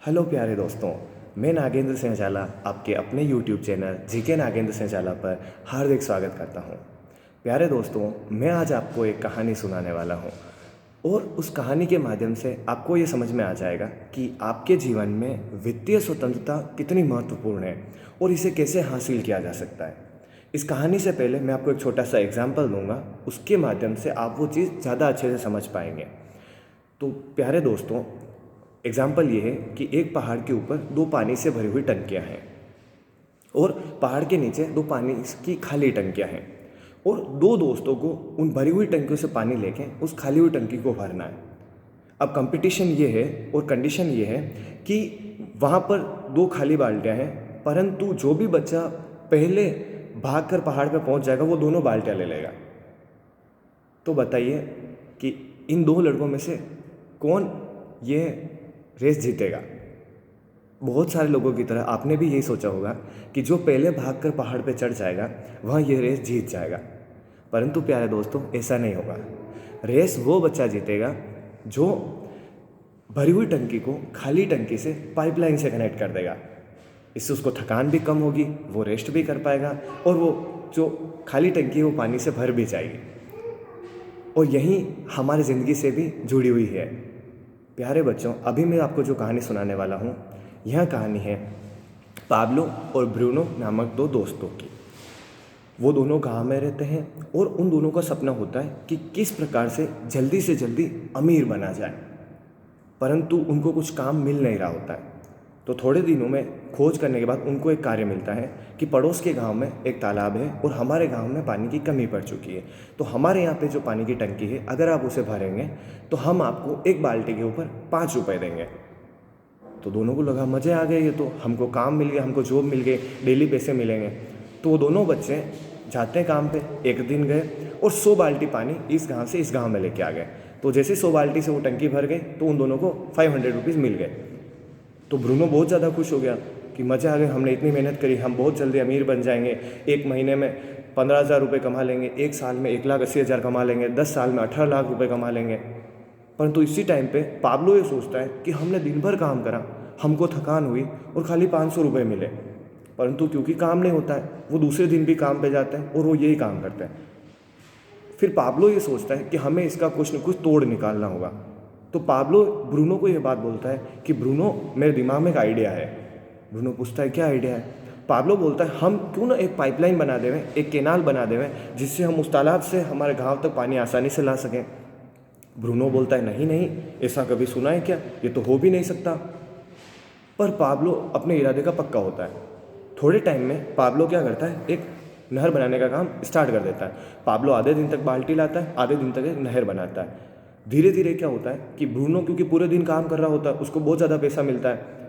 Hello प्यारे दोस्तों, मैं नागेंद्र सिंह झाला आपके अपने YouTube channel GK Nagendra Singh झाला पर हार्दिक स्वागत करता हूं। प्यारे दोस्तों, मैं आज आपको एक कहानी सुनाने वाला हूं और उस कहानी के माध्यम से आपको ये समझ में आ जाएगा कि आपके जीवन में वित्तीय स्वतंत्रता कितनी महत्वपूर्ण है और इसे कैसे हासिल किया जा सकता है। इस कहानी से पहले मैं आपको एक छोटा सा एग्जाम्पल दूंगा, उसके माध्यम से आप वो चीज़ ज़्यादा अच्छे से समझ पाएंगे। तो प्यारे दोस्तों, एग्जाम्पल ये है कि एक पहाड़ के ऊपर दो पानी से भरी हुई टंकियाँ हैं और पहाड़ के नीचे दो पानी की खाली टंकियाँ हैं और दो दोस्तों को उन भरी हुई टंकियों से पानी लेके उस खाली हुई टंकी को भरना है। अब कंपटीशन ये है और कंडीशन ये है कि वहाँ पर दो खाली बाल्टियाँ हैं, परंतु जो भी बच्चा पहले भागकर पहाड़ पर पहुँच जाएगा वो दोनों बाल्टियाँ ले लेगा। तो बताइए कि इन दो लड़कों में से कौन ये रेस जीतेगा। बहुत सारे लोगों की तरह आपने भी यही सोचा होगा कि जो पहले भागकर पहाड़ पर चढ़ जाएगा वह ये रेस जीत जाएगा, परंतु प्यारे दोस्तों ऐसा नहीं होगा। रेस वो बच्चा जीतेगा जो भरी हुई टंकी को खाली टंकी से पाइपलाइन से कनेक्ट कर देगा। इससे उसको थकान भी कम होगी, वो रेस्ट भी कर पाएगा और वो जो खाली टंकी है वो पानी से भर भी जाएगी। और यही हमारी ज़िंदगी से भी जुड़ी हुई है। प्यारे बच्चों, अभी मैं आपको जो कहानी सुनाने वाला हूँ, यह कहानी है पाब्लो और ब्रूनो नामक दो दोस्तों की। वो दोनों गांव में रहते हैं और उन दोनों का सपना होता है कि किस प्रकार से जल्दी अमीर बना जाए, परंतु उनको कुछ काम मिल नहीं रहा होता है। तो थोड़े दिनों में खोज करने के बाद उनको एक कार्य मिलता है कि पड़ोस के गांव में एक तालाब है और हमारे गांव में पानी की कमी पड़ चुकी है। तो हमारे यहाँ पे जो पानी की टंकी है, अगर आप उसे भरेंगे तो हम आपको एक बाल्टी के ऊपर 5 रुपये देंगे। तो दोनों को लगा मज़े आ गए, ये तो हमको काम मिल गया, हमको जॉब मिल गई, डेली पैसे मिलेंगे। तो वो दोनों बच्चे जाते हैं काम पे। एक दिन गए और 100 बाल्टी पानी इस गाँव से इस गाँव में लेके आ गए। तो जैसे 100 बाल्टी से वो टंकी भर गई तो उन दोनों को 500 रुपीज़ मिल गए। तो ब्रूनो बहुत ज़्यादा खुश हो गया कि मज़े आ गए, हमने इतनी मेहनत करी, हम बहुत जल्दी अमीर बन जाएंगे। एक महीने में 15,000 रुपये कमा लेंगे, एक साल में 1,80,000 कमा लेंगे, 10 साल में 18 लाख रुपये कमा लेंगे। परंतु इसी टाइम पे पाब्लो ये सोचता है कि हमने दिन भर काम करा, हमको थकान हुई और खाली 500 रुपये मिले। परंतु क्योंकि काम नहीं होता है, वो दूसरे दिन भी काम पे जाते हैं और वो यही काम करते हैं। फिर पाब्लो ये सोचता है कि हमें इसका कुछ न कुछ तोड़ निकालना होगा। तो पाब्लो ब्रूनो को यह बात बोलता है कि ब्रूनो, मेरे दिमाग में एक आइडिया है। ब्रूनो पूछता है क्या आइडिया है। पाब्लो बोलता है हम क्यों ना एक पाइपलाइन बना देवें, एक केनाल बना देवें, जिससे हम उस तालाब से हमारे गांव तक पानी आसानी से ला सकें। ब्रूनो बोलता है नहीं नहीं, ऐसा कभी सुना है क्या, ये तो हो भी नहीं सकता। पर पाब्लो अपने इरादे का पक्का होता है। थोड़े टाइम में पाब्लो क्या करता है, एक नहर बनाने का काम स्टार्ट कर देता है। पाब्लो आधे दिन तक बाल्टी लाता है, आधे दिन तक एक नहर बनाता है। धीरे धीरे क्या होता है कि ब्रूनो क्योंकि पूरे दिन काम कर रहा होता है, उसको बहुत ज़्यादा पैसा मिलता है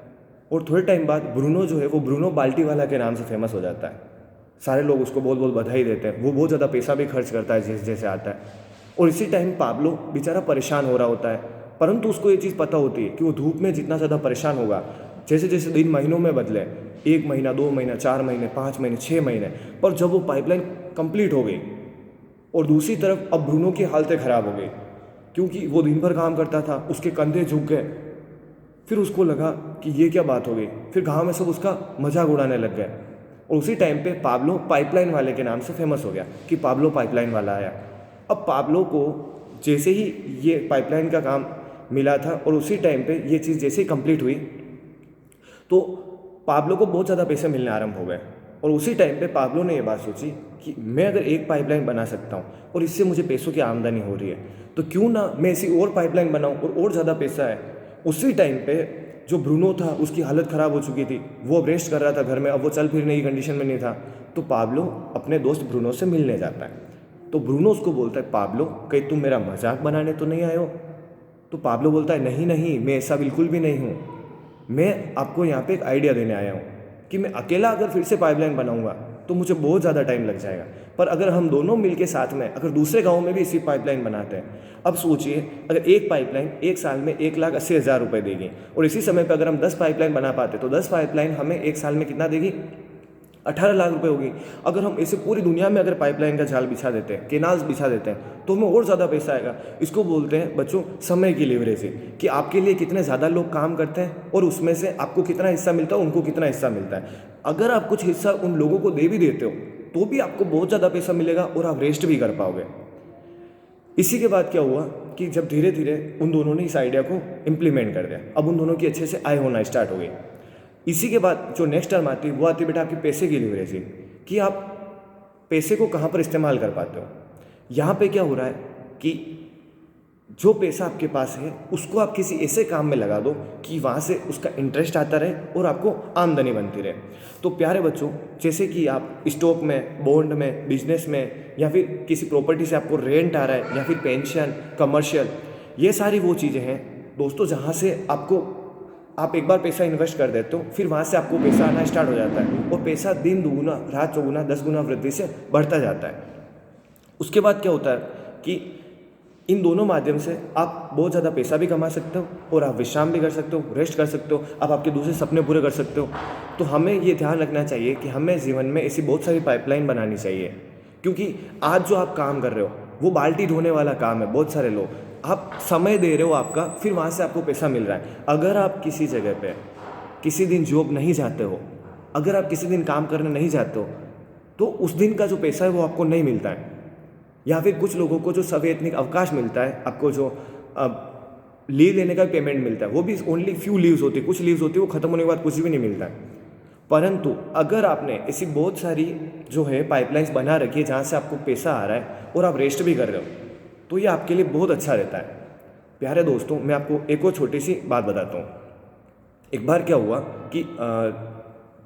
और थोड़े टाइम बाद ब्रूनो जो है वो ब्रूनो बाल्टी वाला के नाम से फेमस हो जाता है। सारे लोग उसको बहुत बहुत बधाई देते हैं। वो बहुत ज़्यादा पैसा भी खर्च करता है जैसे जैसे आता है। और इसी टाइम पाब्लो बेचारा परेशान हो रहा होता है, परंतु उसको ये चीज़ पता होती है कि वो धूप में जितना ज़्यादा परेशान होगा, जैसे जैसे दिन महीनों में बदले, 1 महीना, 2 महीना, 4 महीने, 5 महीने, 6 महीने, पर जब वो पाइपलाइन कंप्लीट हो गई और दूसरी तरफ अब ब्रूनो की हालतें ख़राब हो गई क्योंकि वो दिन भर काम करता था, उसके कंधे झुक गए। फिर उसको लगा कि ये क्या बात हो गई। फिर गांव में सब उसका मजाक उड़ाने लग गए और उसी टाइम पे पाब्लो पाइपलाइन वाले के नाम से फेमस हो गया कि पाब्लो पाइपलाइन वाला आया। अब पाब्लो को जैसे ही ये पाइपलाइन का काम मिला था और उसी टाइम पे ये चीज़ जैसे ही कंप्लीट हुई तो पाब्लो को बहुत ज़्यादा पैसे मिलने आरंभ हो गए। और उसी टाइम पे पाब्लो ने ये बात सोची कि मैं अगर एक पाइपलाइन बना सकता हूँ और इससे मुझे पैसों की आमदनी हो रही है, तो क्यों ना मैं ऐसी और पाइपलाइन बनाऊँ और ज़्यादा पैसा है। उसी टाइम पे जो ब्रूनो था उसकी हालत ख़राब हो चुकी थी, वो अब रेस्ट कर रहा था घर में, अब वो चल फिरने की कंडीशन में नहीं था। तो पाब्लो अपने दोस्त ब्रूनो से मिलने जाता है। तो ब्रूनो उसको बोलता है पाब्लो, कहीं तुम मेरा मजाक बनाने तो नहीं आए हो। तो पाब्लो बोलता है नहीं नहीं, मैं ऐसा बिल्कुल भी नहीं हूँ, मैं आपको यहाँ पे एक आइडिया देने आया हूँ कि मैं अकेला अगर फिर से पाइपलाइन बनाऊंगा तो मुझे बहुत ज़्यादा टाइम लग जाएगा, पर अगर हम दोनों मिलके साथ में अगर दूसरे गांव में भी इसी पाइपलाइन बनाते हैं, अब सोचिए अगर एक पाइपलाइन एक साल में 1,80,000 रुपये देगी और इसी समय पर अगर हम 10 पाइपलाइन बना पाते तो 10 पाइपलाइन हमें एक साल में कितना देगी, 18 लाख रुपए होगी। अगर हम इसे पूरी दुनिया में अगर पाइपलाइन का जाल बिछा देते हैं, केनाल्स बिछा देते हैं, तो हमें और ज़्यादा पैसा आएगा। इसको बोलते हैं बच्चों समय की लीवरेजिंग, कि आपके लिए कितने ज़्यादा लोग काम करते हैं और उसमें से आपको कितना हिस्सा मिलता है, उनको कितना हिस्सा मिलता है। अगर आप कुछ हिस्सा उन लोगों को दे भी देते हो तो भी आपको बहुत ज़्यादा पैसा मिलेगा और आप रेस्ट भी कर पाओगे। इसी के बाद क्या हुआ कि जब धीरे धीरे उन दोनों ने इस आइडिया को इम्प्लीमेंट कर दिया, अब उन दोनों की अच्छे से आय होना स्टार्ट हो गई। इसी के बाद जो नेक्स्ट टर्म आती है वो आती है बेटा आपकी पैसे की लीवरेजिंग, कि आप पैसे को कहाँ पर इस्तेमाल कर पाते हो। यहाँ पे क्या हो रहा है कि जो पैसा आपके पास है उसको आप किसी ऐसे काम में लगा दो कि वहाँ से उसका इंटरेस्ट आता रहे और आपको आमदनी बनती रहे। तो प्यारे बच्चों, जैसे कि आप स्टॉक में, बॉन्ड में, बिजनेस में, या फिर किसी प्रॉपर्टी से आपको रेंट आ रहा है, या फिर पेंशन, कमर्शियल, ये सारी वो चीज़ें हैं दोस्तों जहाँ से आप एक बार पैसा इन्वेस्ट कर देते हो, फिर वहाँ से आपको पैसा आना स्टार्ट हो जाता है और पैसा दिन दुगुना, रात चौगुना, 10 गुना वृद्धि से बढ़ता जाता है। उसके बाद क्या होता है कि इन दोनों माध्यम से आप बहुत ज़्यादा पैसा भी कमा सकते हो और आप विश्राम भी कर सकते हो, रेस्ट कर सकते हो, आप आपके दूसरे सपने पूरे कर सकते हो। तो हमें ये ध्यान रखना चाहिए कि हमें जीवन में ऐसी बहुत सारी पाइपलाइन बनानी चाहिए, क्योंकि आज जो आप काम कर रहे हो वो बाल्टी ढोने वाला काम है। बहुत सारे लोग, आप समय दे रहे हो आपका, फिर वहाँ से आपको पैसा मिल रहा है। अगर आप किसी जगह पे किसी दिन जॉब नहीं जाते हो, अगर आप किसी दिन काम करने नहीं जाते हो, तो उस दिन का जो पैसा है वो आपको नहीं मिलता है। या फिर कुछ लोगों को जो सवैतनिक अवकाश मिलता है, आपको जो लीव लेने का पेमेंट मिलता है, वो भी ओनली फ्यू लीव्स होती है, कुछ लीव्स होती है, वो खत्म होने के बाद कुछ भी नहीं मिलता है। परंतु अगर आपने ऐसी बहुत सारी जो है पाइपलाइंस बना रखी है जहाँ से आपको पैसा आ रहा है और आप रेस्ट भी कर रहे हो, तो ये आपके लिए बहुत अच्छा रहता है। प्यारे दोस्तों, मैं आपको एक और छोटी सी बात बताता हूँ। एक बार क्या हुआ कि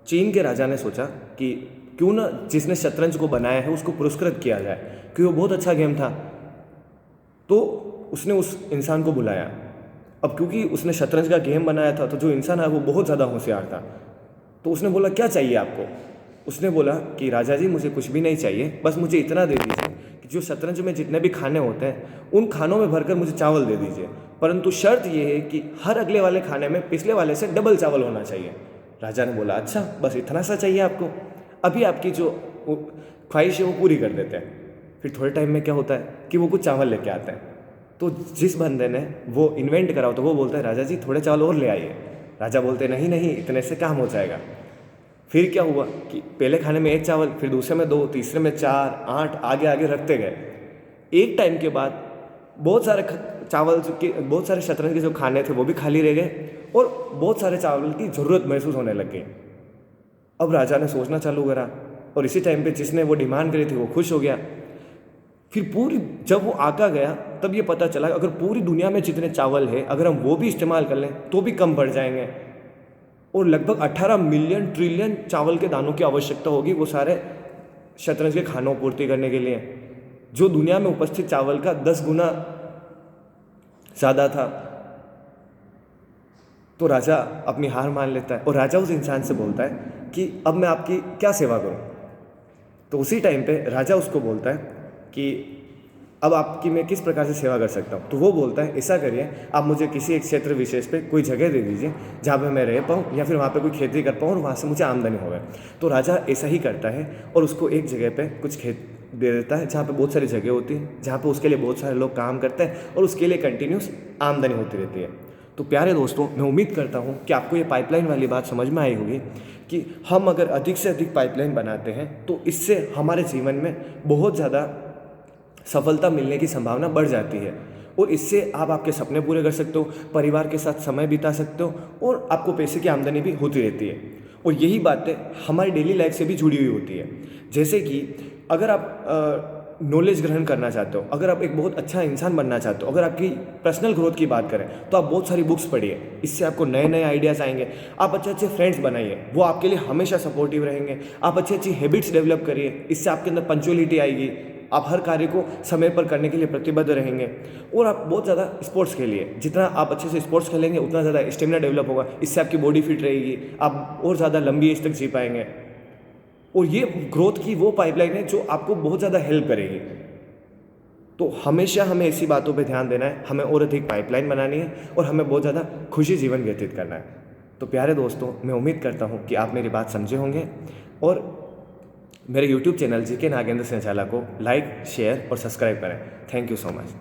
चीन के राजा ने सोचा कि क्यों ना जिसने शतरंज को बनाया है उसको पुरस्कृत किया जाए, क्योंकि वो बहुत अच्छा गेम था। तो उसने उस इंसान को बुलाया। अब क्योंकि उसने शतरंज का गेम बनाया था, तो जो इंसान है वो बहुत ज़्यादा होशियार था। तो उसने बोला क्या चाहिए आपको? उसने बोला कि राजा जी मुझे कुछ भी नहीं चाहिए, बस मुझे इतना दे दीजिए कि जो शतरंज में जितने भी खाने होते हैं उन खानों में भरकर मुझे चावल दे दीजिए, परंतु शर्त ये है कि हर अगले वाले खाने में पिछले वाले से डबल चावल होना चाहिए। राजा ने बोला अच्छा, बस इतना सा चाहिए आपको, अभी आपकी जो ख्वाहिश है वो पूरी कर देते हैं। फिर थोड़े टाइम में क्या होता है कि वो कुछ चावल लेके आते हैं। तो जिस बंदे ने वो इन्वेंट करा हो तो वो बोलता है राजा जी थोड़े चावल और ले आइए। राजा बोलते नहीं नहीं, इतने से काम हो जाएगा। फिर क्या हुआ कि पहले खाने में 1 चावल, फिर दूसरे में 2, तीसरे में 4, 8, आगे आगे रखते गए। एक टाइम के बाद बहुत सारे चावल के, बहुत सारे शतरंज के जो खाने थे वो भी खाली रह गए और बहुत सारे चावल की ज़रूरत महसूस होने लग गई। अब राजा ने सोचना चालू करा और इसी टाइम पे जिसने वो डिमांड करी थी वो खुश हो गया। फिर जब वो आका गया तब ये पता चला अगर पूरी दुनिया में जितने चावल है अगर हम वो भी इस्तेमाल कर लें तो भी कम पड़ जाएंगे और लगभग 18 मिलियन ट्रिलियन चावल के दानों की आवश्यकता होगी वो सारे शतरंज के खानों पूर्ति करने के लिए, जो दुनिया में उपस्थित चावल का 10 गुना ज़्यादा था। तो राजा अपनी हार मान लेता है और राजा उस इंसान से बोलता है कि अब मैं आपकी क्या सेवा करूं। तो उसी टाइम पे राजा उसको बोलता है कि अब आपकी मैं किस प्रकार से सेवा कर सकता हूँ। तो वो बोलता है ऐसा करिए, आप मुझे किसी एक क्षेत्र विशेष पे कोई जगह दे दीजिए जहाँ पे मैं रह पाऊँ या फिर वहाँ पे कोई खेती कर पाऊँ और वहाँ से मुझे आमदनी होवे। तो राजा ऐसा ही करता है और उसको एक जगह पे कुछ खेत दे देता है जहाँ पे बहुत सारी जगह होती है, जहाँ पे उसके लिए बहुत सारे लोग काम करते हैं और उसके लिए कंटिन्यूस आमदनी होती रहती है। तो प्यारे दोस्तों, मैं उम्मीद करता हूँ कि आपको ये पाइपलाइन वाली बात समझ में आई होगी कि हम अगर अधिक से अधिक पाइपलाइन बनाते हैं तो इससे हमारे जीवन में बहुत ज़्यादा सफलता मिलने की संभावना बढ़ जाती है और इससे आप आपके सपने पूरे कर सकते हो, परिवार के साथ समय बिता सकते हो और आपको पैसे की आमदनी भी होती रहती है। और यही बातें हमारी डेली लाइफ से भी जुड़ी हुई होती है। जैसे कि अगर आप नॉलेज ग्रहण करना चाहते हो, अगर आप एक बहुत अच्छा इंसान बनना चाहते हो, अगर आपकी पर्सनल ग्रोथ की बात करें तो आप बहुत सारी बुक्स पढ़िए, इससे आपको नए नए आइडियाज़ आएंगे। आप अच्छे अच्छे फ्रेंड्स बनाइए, वो आपके लिए हमेशा सपोर्टिव रहेंगे। आप अच्छी अच्छी हैबिट्स डेवलप करिए, इससे आपके अंदर पंक्चुअलिटी आएगी, आप हर कार्य को समय पर करने के लिए प्रतिबद्ध रहेंगे। और आप बहुत ज़्यादा स्पोर्ट्स खेलिए, जितना आप अच्छे से स्पोर्ट्स खेलेंगे उतना ज़्यादा स्टेमिना डेवलप होगा, इससे आपकी बॉडी फिट रहेगी, आप और ज़्यादा लंबी एज तक जी पाएंगे। और ये ग्रोथ की वो पाइपलाइन है जो आपको बहुत ज़्यादा हेल्प करेगी। तो हमेशा हमें ऐसी बातों पे ध्यान देना है, हमें और अधिक पाइपलाइन बनानी है और हमें बहुत ज़्यादा खुशी जीवन व्यतीत करना है। तो प्यारे दोस्तों, मैं उम्मीद करता हूँ कि आप मेरी बात समझे होंगे और मेरे YouTube channel GK Nagendra Singh झाला को लाइक, शेयर और सब्सक्राइब करें। Thank you so much.